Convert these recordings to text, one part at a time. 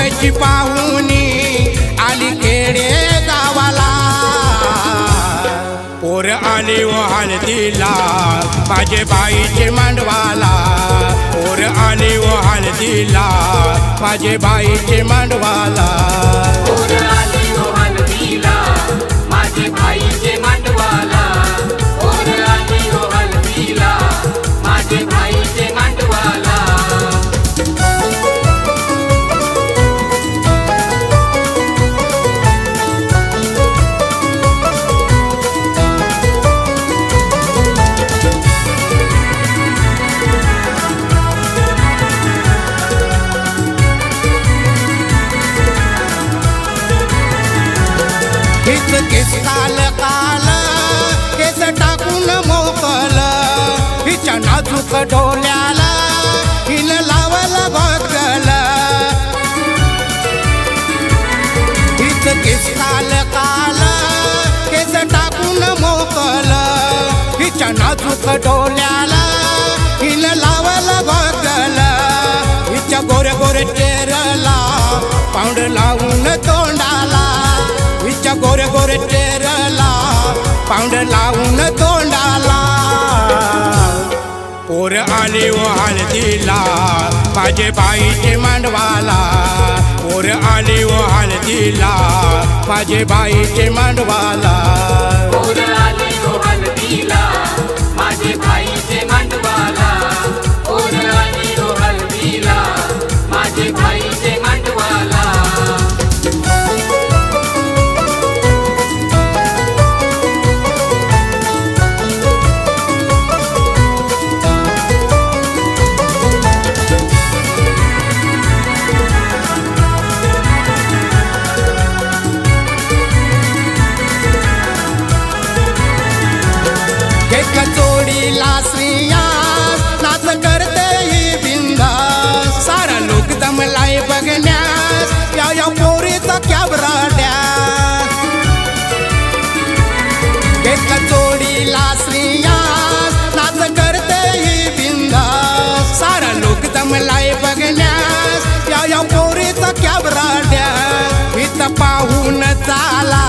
मुंबईची पाहुणी आली खेडे गावाला, पोर आली व हळदीला माझे बाईचे मांडवाला, पोर आली व हळदीला माझे बाईचे मांडवाला, पोर आली व हळदीला माझे बाईचे मांडवाला, पोर आली व हळदीला माझे बाईचे मांडवाला। केस काल काल केस टाकून मोकल, हिच्या नाजूक डोल्याला हिन लावलं बघल, हिच केस काल काल केस टाकून मोकल, हिच्या नाजूक डोल्याला हिन लावलं बघल, हिच्या गोरे गोरे चेहऱ्याला पाऊंड लावून तोंडाला, हिच्या गोरे गोरे चेहऱ्याला पाऊंड लावून तोंडाला, पोर आली व हळदीला माझे बाईचे मांडवाला, पोर आली व हळदीला माझे बाईचे मांडवाला, पोर आली व हळदीला माझे बाईचे मांडवाला, पोर आली व हळदीला माझे बाईचे मांडवाला। जोडीला स्त्रिया नाच करते ही बिंदास, सारा लोक दमलाय बघण्यास या पोरीचा कॅबराड्या, एक जोडीला स्त्रिया नाच करते ही बिंदास, सारा लोक दमलाय बघण्यास या पोरीचा कॅबराड्या, हित पाहून चाला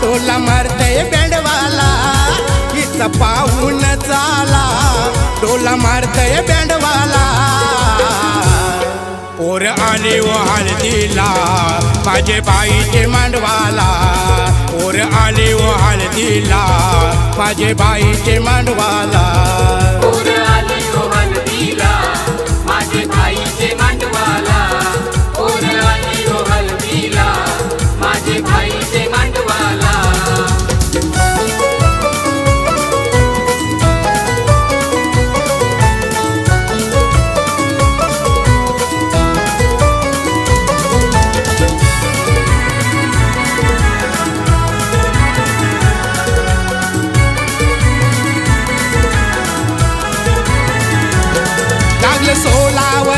टोला मारते बँडवाला, पाहून चाला टोला मारतय बँडवाला, पोर आली व हळदीला माझे बाईचे मांडवाला, पोर आली व हळदीला माझे बाईचे मांडवाला, पोर आली व हळदीला माझे बाईचे मांडवाला, पोर आली व हळदीला माझे बाईचे मांडवाला।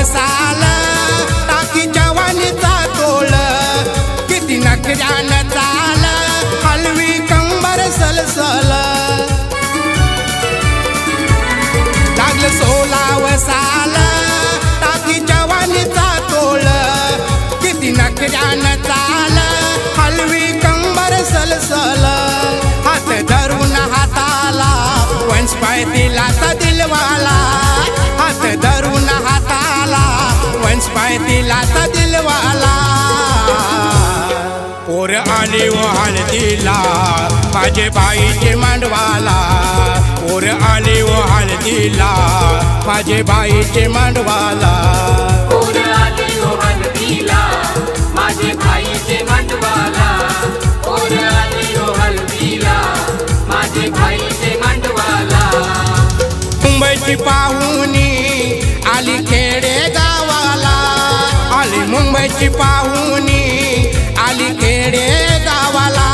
साल टाकी जवानीचा तोल, किती नखऱ्यानं चाल हलवी कंबर सलसल, लागलं 16 साल टाकी जवानीचा तोल, किती नखऱ्यानं चाल हलवी कंबर सलसल, हात धरून हाताला वंश पाय दिला तर दिलवाला, हात धरून हाताला वंश पाय दिला तर दिलवाला, पोर आली व हळदीला माझे बाईचे मांडवाला, पोर आली व हळदीला माझे बाईचे मांडवाला, पोर आली व हळदीला माझे बाईचे मांडवाला, पोर आली व हळदीला माझे बाईचे मांडवाला। मुंबईची पाहुणी आली खेडे गावाला, आली मुंबईची पाहुणी आली खेडे गावाला,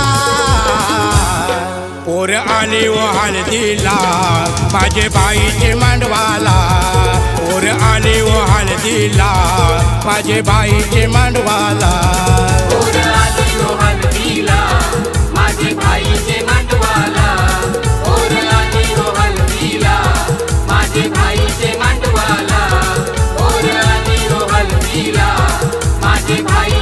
पोर आली व हळदीला माझे बाईचे मांडवाला, पोर आली व हळदीला माझे बाईचे मांडवाला, पोर आली व हळदीला माझे बाईचे मांडवाला, पोर आली व हळदीला माझे बाईचे मांडवाला, पोर आली व हळदीला माझे बाई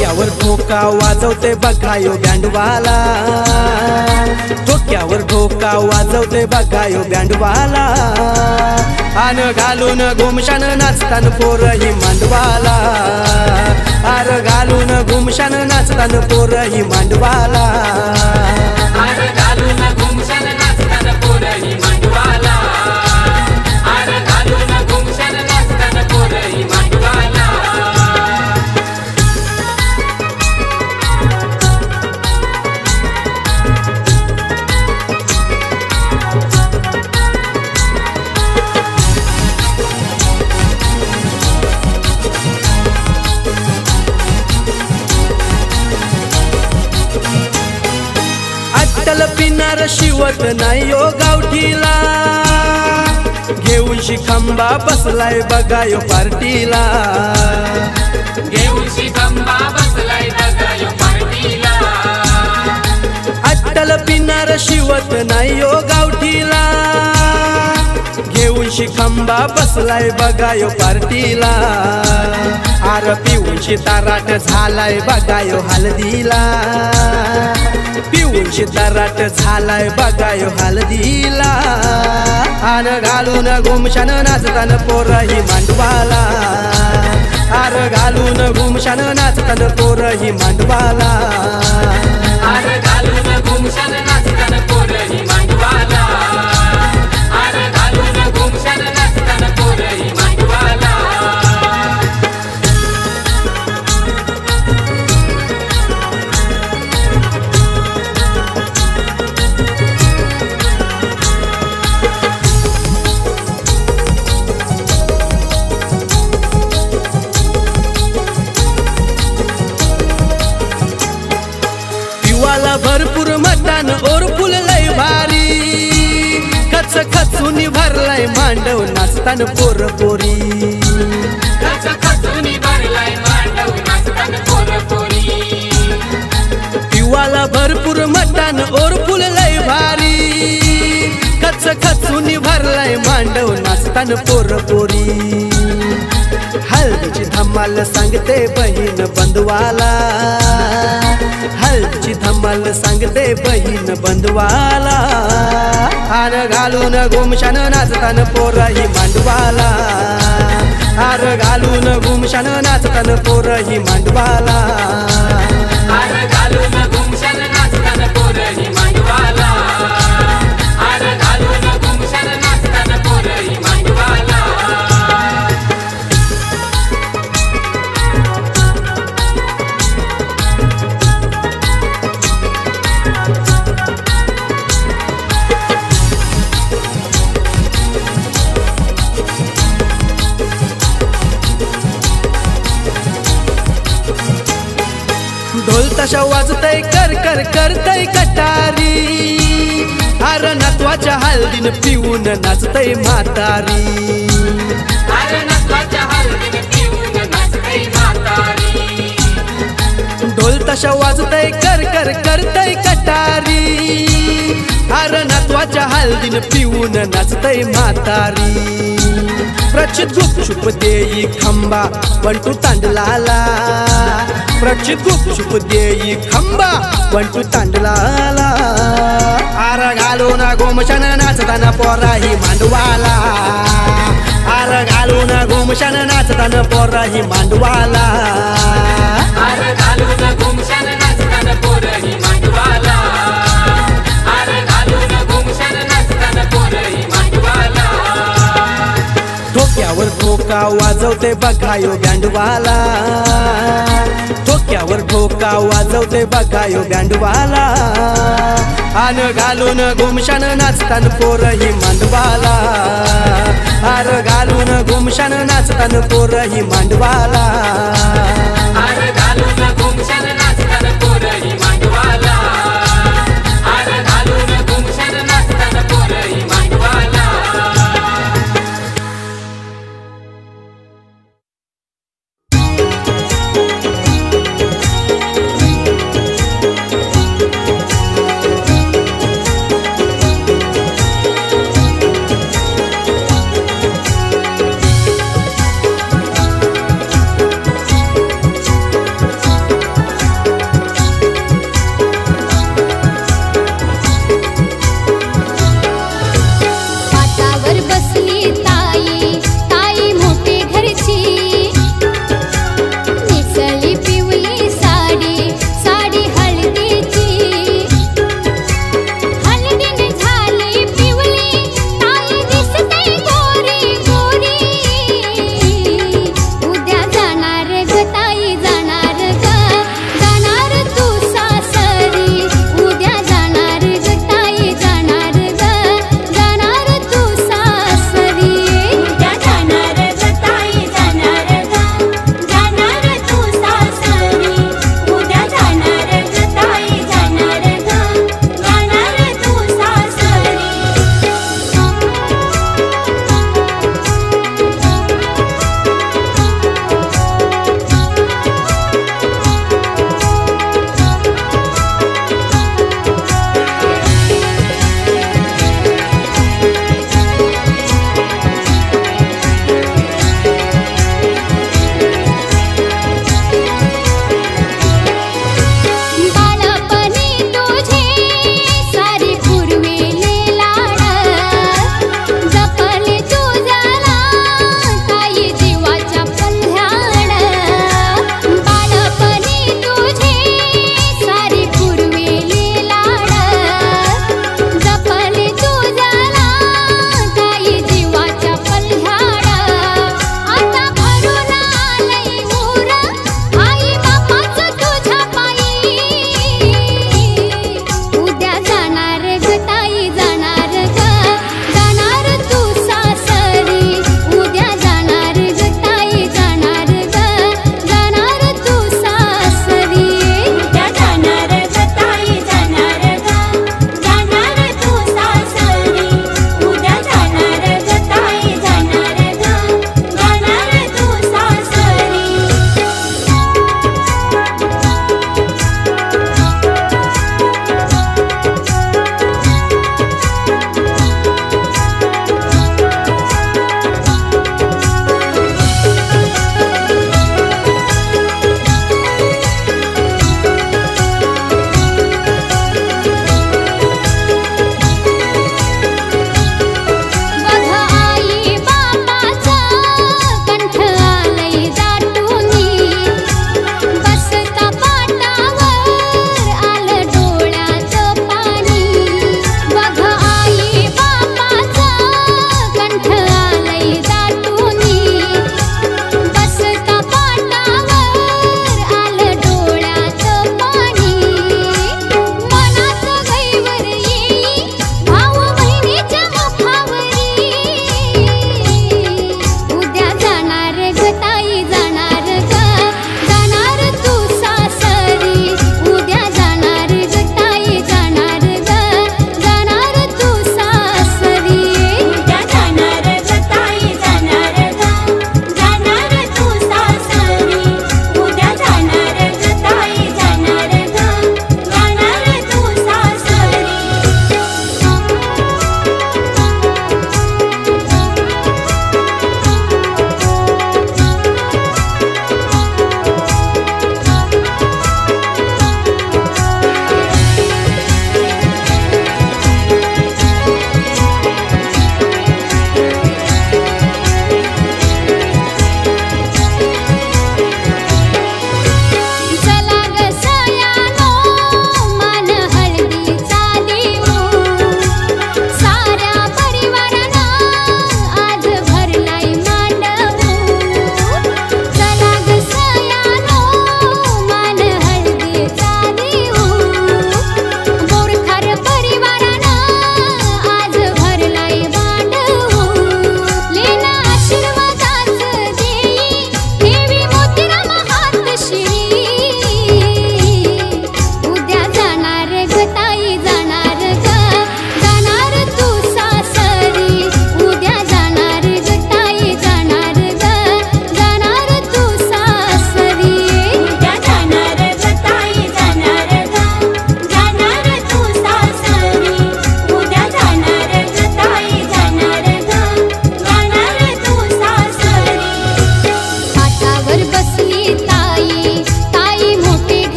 ठोक्यावर ठोका वाजवते बघायो बँडवाला, ठोक्यावर ठोका वाजवते बघायो बँडवाला, आन घालून घुमशान नाचतान पोरही मांडवाला, आर घालून घुमशान नाचतान पोरही मांडवाला, आर घालून घुमशान नाचतान पोरही मांडवाला, आर घालून घुमशान नाचतान पोरही मांडवाला. अट्टल पिनार शिवत नाही यो गावठीला, घेऊन शिखंबा बसलाय बघायो पार्टीला, घेऊन शिखंबा बसलाय बघायो पार्टीला. अट्टल पिनार शिवत नाही यो गावठीला, घेऊन शिखंबा बसलाय बघायो पार्टीला, आर पिऊन शिताराट झालाय बघायो हलदीला, पिऊन शिताराट झालाय बघायो हलदीला, आन घालून घुमशान नाचतान पोरही मांडवाला, आर घालून घुमशान नाचतान पोरही मांडवाला, आर घालून घुमशान नाचतान पोरही मांडवाला, आर घालून घुमशान नाचतान पोरही मांडवाला. पिवाला भरपूर मटण और फुल लय भारी, खच खचून भरलाय मांडव नाचतान पोर पोरी, खच खचून भरलाय मांडव नाचतान पोर पोरी. पिवाला भरपूर मटण और फुल लय भारी, खच खचून भरलाय मांडव नाचतान पोर पोरी, हल्दीची धमाल सांगते बहीण बंधवाला, हल्दीची धमाल सांगते बहीण बंधवाला, आन घालून घुमशान नाचतान पोरही मांडवाला, आर घालून घुमशान नाचतान पोरही मांडवाला, आर घालून घुमशान नाचतान पोरही मांडवाला, आर घालून घुमशान नाचतान पोरही मांडवाला. ढोल तशा वाजतय कर कर करतय कटारी, आर नातवाच्या हल्दीन पिऊन नाचतय म्हातारी, आर नातवाच्या हळदीन पिऊन नाचतय म्हातारी. ढोल तशा वाजतय कर कर करतय कटारी, आर नातवाच्या हल्दीन पिऊन नाचतय म्हातारी, प्रचित गुपचुप देई खंबा बंटू तांडलाला, प्रचित गुपचुप देई खंबा बंटू तांडलाला, आर घालून घुमशान नाचताना पोराही मांडवाला, आर घालून घुमशान नाचताना पोराही मांडवाला, आर घालून घुमशान नाचतान पोरही मांडवाला, आर घालून घुमशान नाचतान पोरही मांडवाला. ठोक्यावर ठोका वाजवते बघायो बँडवाला, ठोक्यावर ठोका वाजवते बघायो बँडवाला, आन घालून घुमशान नाचतान पोरही मांडवाला, आर घालून घुमशान नाचतान पोरही मांडवाला, आर घालून घुमशान नाचतान पोरही मांडवाला, आर घालून घुमशान नाचतान पोरही मांडवाला.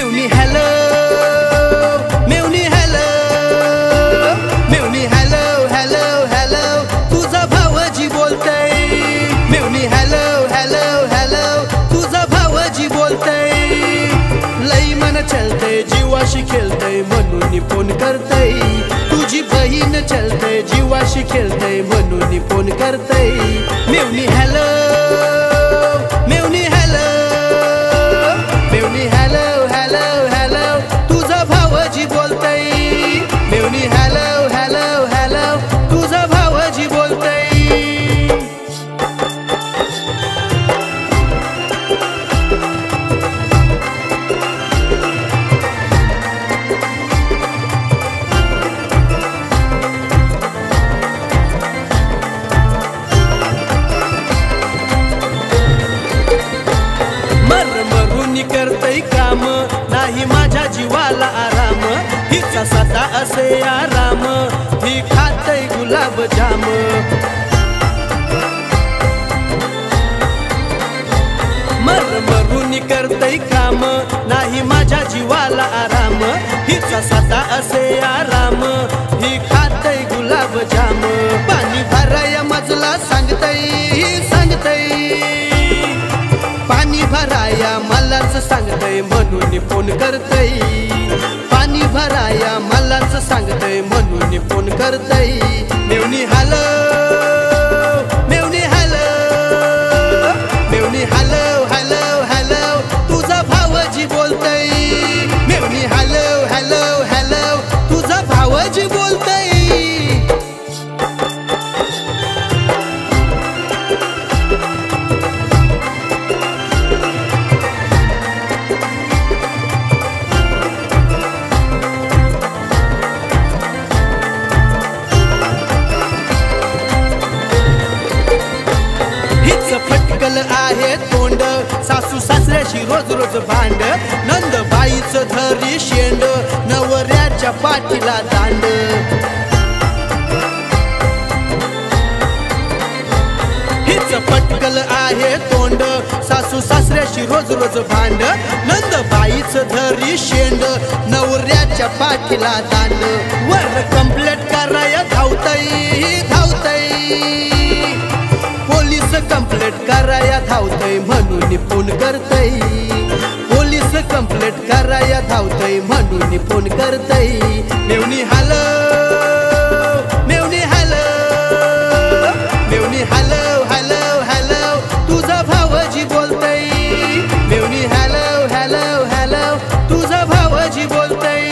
मेवणी हॅलो मेवणी हॅलो मेवणी हॅलो हॅलो हॅलो तुझा भावजी बोलतय मेवणी हॅलो हॅलो हॅलो तुझा भावजी बोलतय लई मन चलतय जीवाशी खेळतय म्हणून फोन करतय तुझी बहीण चलतय जीवाशी खेळतय म्हणून फोन करतय मेवणी हॅलो मेवणी हॅलो मेवणी हॅलो हॅलो हॅलो तुझा भावजी बोलतय मेवणी हॅलो हॅलो हॅलो तुझा भावजी बोलतय करतय काम नाही माझ्या जीवाला आराम हिचा सता असे आराम ही खातय गुलाब जाम मरून करतय काम नाही माझ्या जीवाला आराम हिचा सता असे आराम ही खातय गुलाब जाम पाणी भराया मजला सांगतय सांगतय पाणी भराया मलाच सांगतय म्हणून फोन करतय पाणी भराया मलाच सांगतय म्हणून फोन करतय मेवणी हॅलो मेवणी हॅलो मेवणी हॅलो हॅलो हॅलो तुझा भावजी बोलतय मेवणी हॅलो हॅलो हॅलो तुझा भावजी बोलतय फटकल आहे तोंड सासू सासऱ्याशी रोज रोज भांड नंदबाईच धरी शेंड नवऱ्याच्या पाठीला दांड हिच फटकल आहे तोंड सासू सासऱ्याशी रोज रोज भांड नंदबाईच धरी शेंड नवऱ्याच्या पाठीला दांड वर कंप्लेंट कराया धावतय धावतय पोलीस कंप्लेंट कराया धावतय म्हणून फोन करतय पोलीस कंप्लेंट कराया धावतय म्हणून फोन करतय मेवणी हॅलो मेवणी हॅलो मेवणी हॅलो हॅलो हॅलो तुझा भावजी बोलतय मेवणी हॅलो हॅलो हॅलो तुझा भावजी बोलतय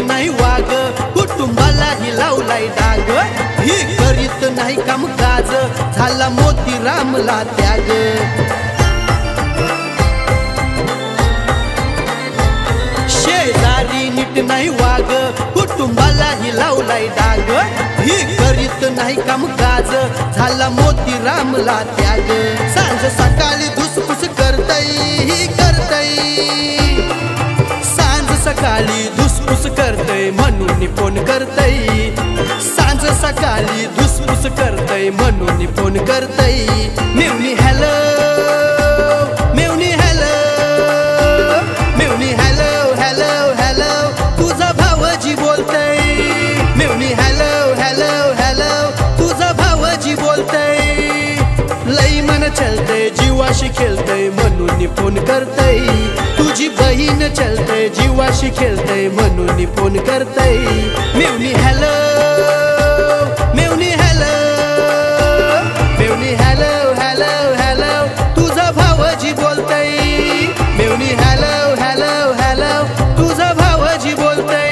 नाही वाग कुटुंबालाही लावलाय डाग ही करीत नाही कामकाज झाला मोती रामला त्याग शेजारी नीट नाही वाग कुटुंबालाही लावलाय डाग ही करीत नाही कामकाज झाला मोती रामला त्याग सांज सकाळी धुसफुस करतय करतय सकाळी धुसफुस करतय म्हणून फोन करतय सांज सकाळी धुसफुस करतय म्हणून फोन करतय मेवणी हॅलो मेवणी हॅलो मेवणी हॅलो हॅलो हॅलो तुझा भावजी बोलतय मेवणी हॅलो हॅलो हॅलो तुझा भावजी बोलतय लई मन चलतय जीवाशी खेळतय म्हणून फोन करतय तुझी बहीण चलतय जीवाशी खेळतय म्हणून फोन करतय मेवणी हॅलो मेवणी हॅलो मेवणी हॅलो हॅलो हॅलो तुझा भावजी बोलतय मेवणी हॅलो हॅलो हॅलो तुझा भावजी बोलतय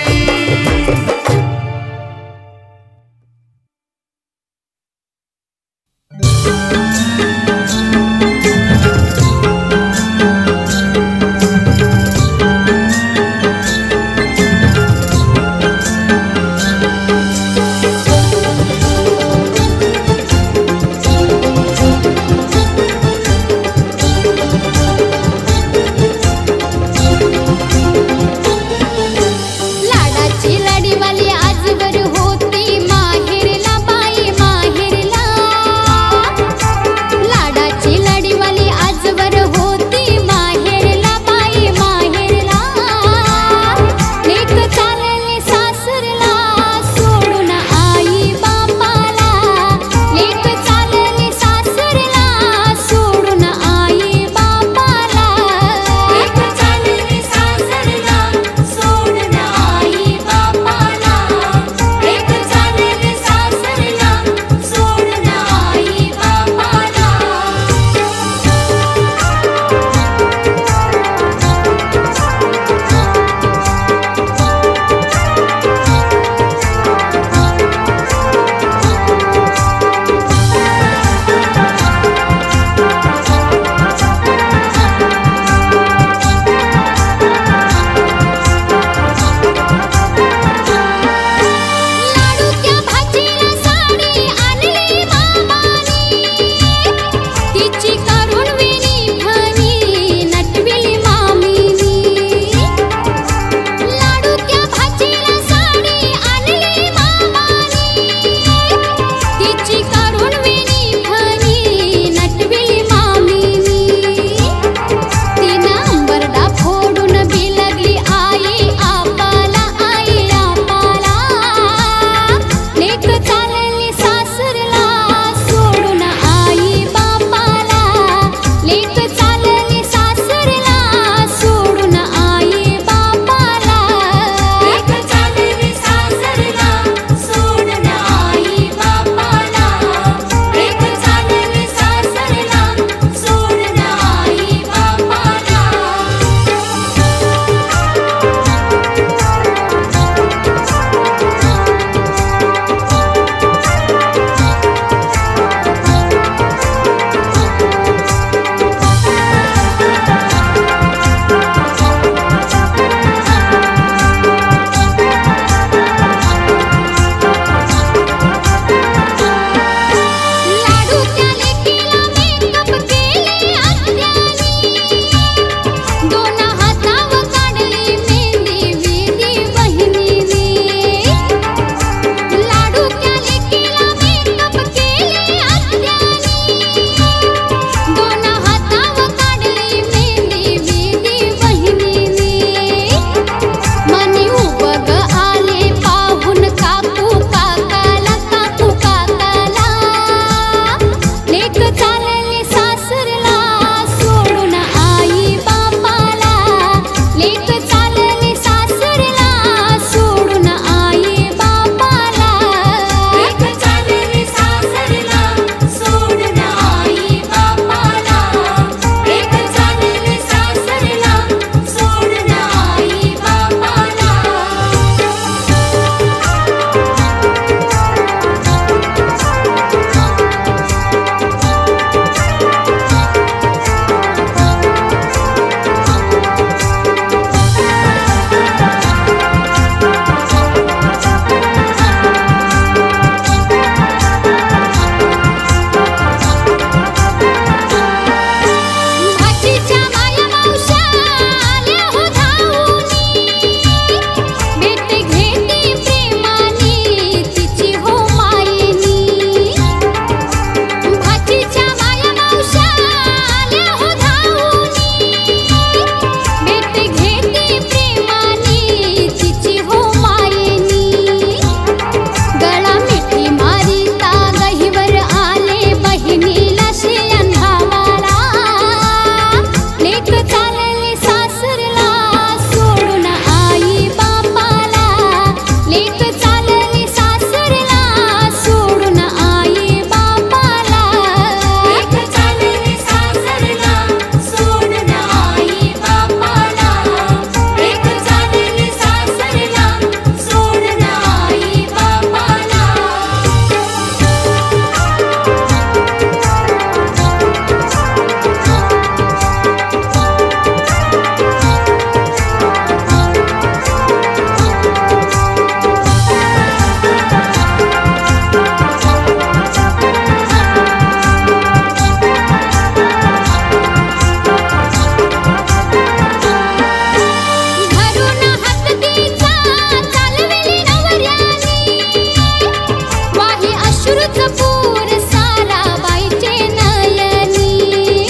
अश्रूच पूर सारा बाईचे नयनी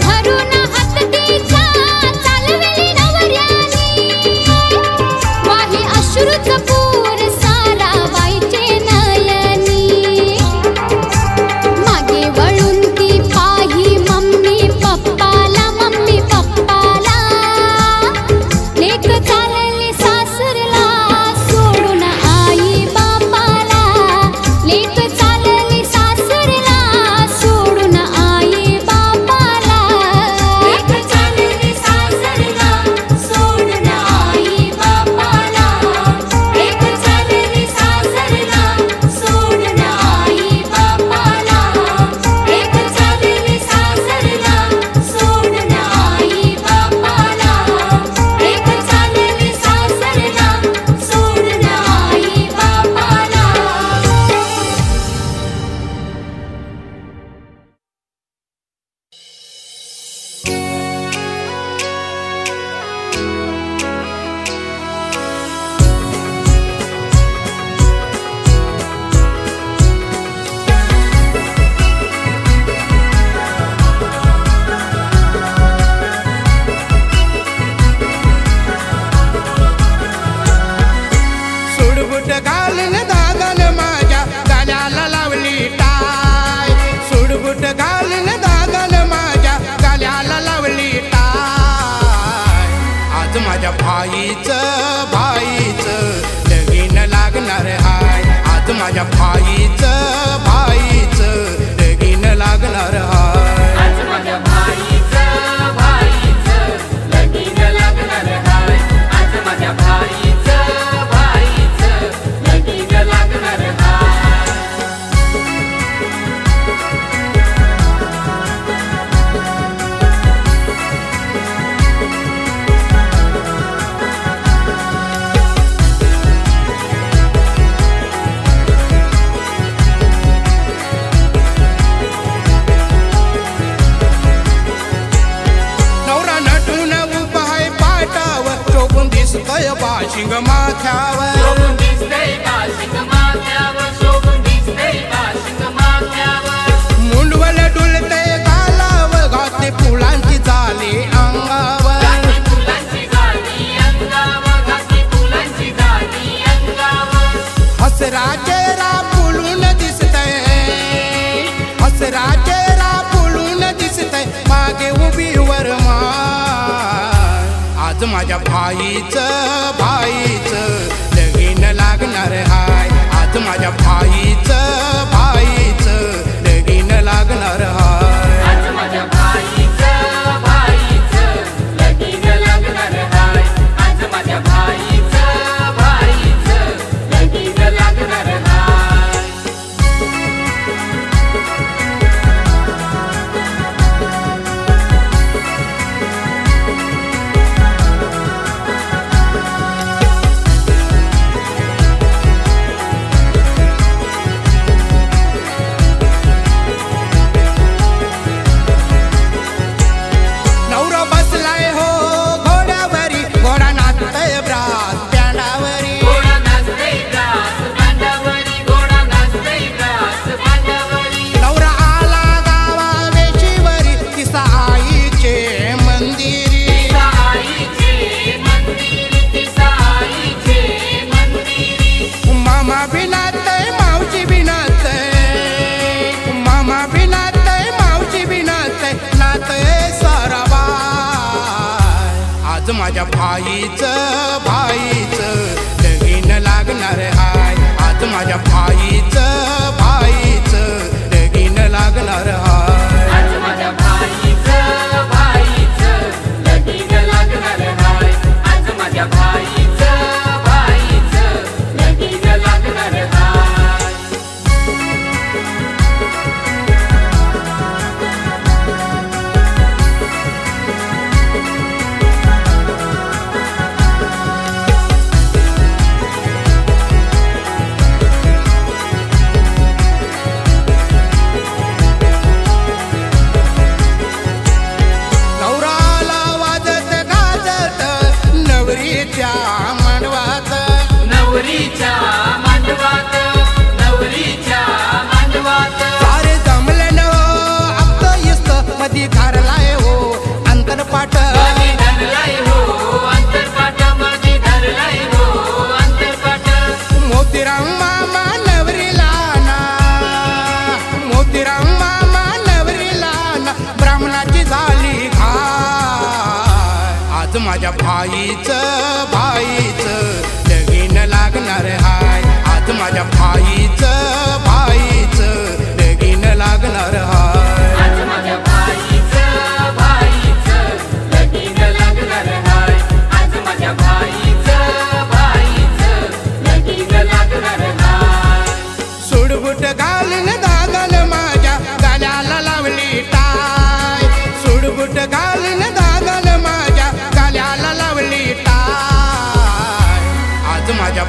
धरून हात तिचा चालवेली नवऱ्यानी वाही अश्रूच पूर सारा बाईचे नयनी मागे वळून ती पाही मम्मी पप्पाला लेक चालली सासरला सोडून आई बापाला लेक चालली सासरला सोडून आई बापाला लेक चालली सासरला सोडून आई बापाला लेक चालली सासरला सोडून आई बापाला लेक चालली सासरला सोडून आई बापाला लेक चालली सासरला सोडून आई बापाला सुडबुट घालून दादान माझ्या गाण्याला लावली टाय सुडबुट घालून दादान माझ्या गाण्याला लावली टाय आज माझ्या भाईचं लगीन लागणार हाय आज माझ्या भाईचं लगीन लागणार हाय आज माझ्या भाईचं लगीन लागणार हाय आज माझ्या भाईचं लगीन लागणार हाय नवरा नटून उभा आहे पाटावर चोपून दिसतोय बाशिंग माथ्यावर शोभून दिसतंय बाशिंग माथ्यावर शोभून दिसतंय बाशिंग माथ्यावर मुंडवल डुलतय गालावर घाते फुलांची जाली अंगावर घाती फुलांची गाडी अंगावर घाती फुलांची गाडी अंगावर हसरा चेहरा फुलून दिसतय हसरा चेहरा फुलून दिसतय मागे उभी वरमाय आज माझ्या भाईचं लगीन लागणार हाय आज माझ्या भाईचं लगीन लागणार हाय आज माझ्या भाईचं लगीन लागणार हाय आज माझ्या भाईचं लगीन लागणार हाय नवरा बसलाय हो घोड्यावरी घोडा नाचतय ब्रास प्यांडावरी घोडा नाचतंय ग्रास बांधावरी घोडा नाचतंय ग्रास बांधावरी नवरा आला गावा वेशीवरी तिसा आईचे मंदिरी तिसा आईचे मंदिरी मामा बिनातय मावशी बिनातय मामा बिनातय मावशी बिनातय नातय साराबाय आज माझ्या भाईचं लगीन लागणार हाय आज माझ्या भाईचं लगीन लागणार हाय आज माझ्या भाईचं लगीन लागणार हाय आज माझ्या भाईचं लगीन लागणार हाय भाईचं लगीन लागणार हाय आज माझ्या भाईचं लगीन लागणार हाय आज माझ्या भाईचं लगीन लागणार हाय आज माझ्या भाईचं लगीन लागणार हाय सुडबुट घालून दादानं माझ्या गाल्याला लावली टाय सुडबुट घालून दादानं माझ्या गाल्याला लावली टाय आज माझ्या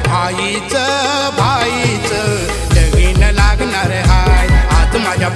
भाईचं लगीन लागणार हाय आज माझ्या